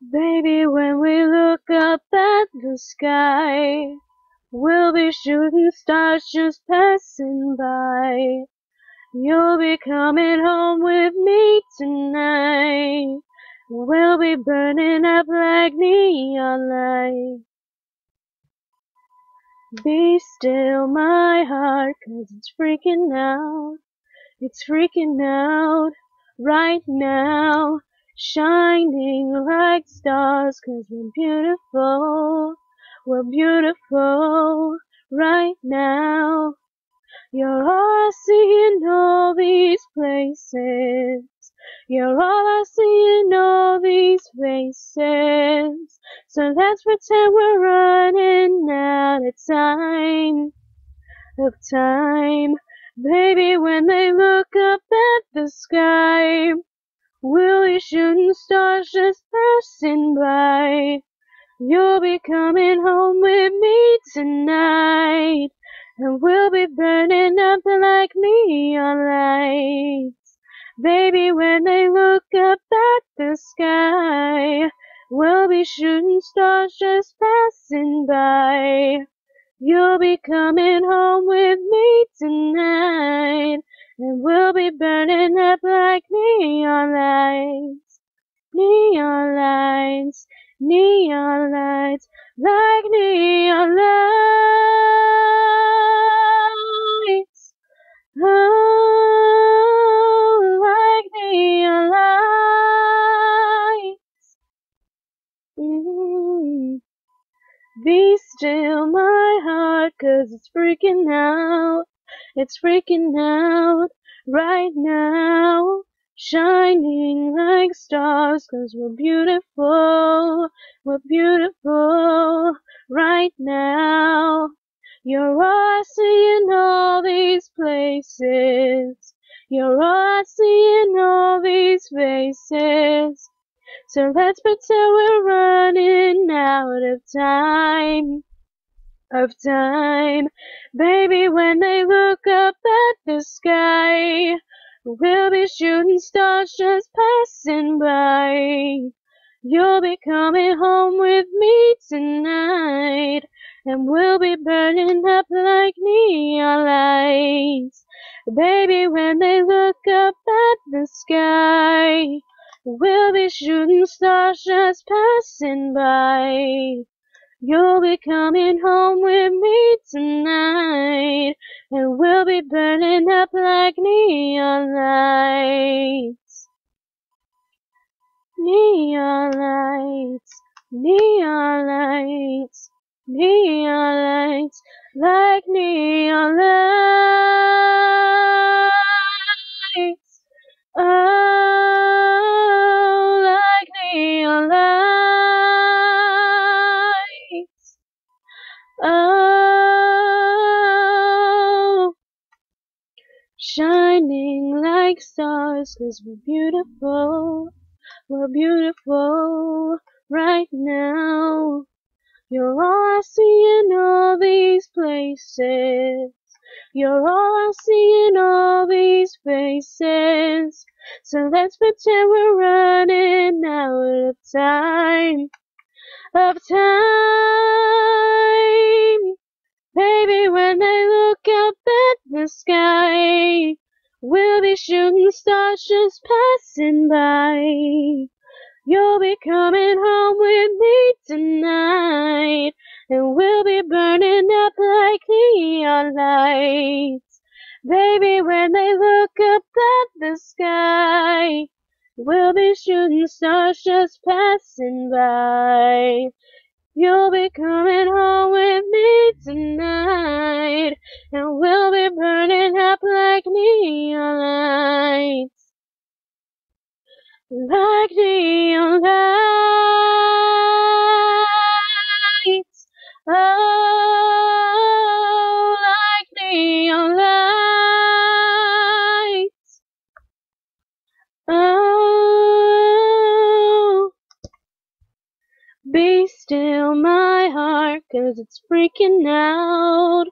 Baby, when we look up at the sky, we'll be shooting stars just passing by. You'll be coming home with me tonight. We'll be burning up like neon lights. Be still, my heart, 'cause it's freaking out. It's freaking out right now. Shining like stars, 'cause we're beautiful. We're beautiful right now. You're all I see in all these places. You're all I see in all these faces. So let's pretend we're running out of time. Baby, when they look up at the sky, we'll be shooting stars just passing by. You'll be coming home with me tonight, and we'll be burning up like neon lights. Baby, when they look up at the sky, we'll be shooting stars just passing by. You'll be coming home with me tonight, and we'll be burning up like neon lights. Neon lights, neon lights, like neon lights. Oh, like neon lights. Be still, my heart, 'cause it's freaking out. It's freaking out right now. Shining like stars, 'cause we're beautiful. We're beautiful right now. You're all I see in all these places. You're all I see in all these faces. So let's pretend we're running out of time. Baby, when they look up at the sky, we'll be shooting stars just passing by. You'll be coming home with me tonight, and we'll be burning up like neon lights. Baby, when they look up at the sky, we'll be shooting stars just passing by. You'll be coming home with me tonight, and we'll be burning up like neon lights. Neon lights, neon lights, neon lights, like neon lights. Oh, like neon lights. Oh, shining like stars, 'cause we're beautiful. We're beautiful right now. You're all I see in all these places. You're all I see in all these faces. So let's pretend we're running out of time. Baby, when they look up at the sky, we'll be shooting stars just passing by. You'll be coming home with me tonight, and we'll be burning up like neon lights. Baby, when they look up at the sky, we'll be shooting stars just passing by. You'll be coming home with me tonight, and we'll be burning up like neon lights. Like neon lights. Oh, like neon lights. Oh, be still, my heart, 'cause it's freaking out.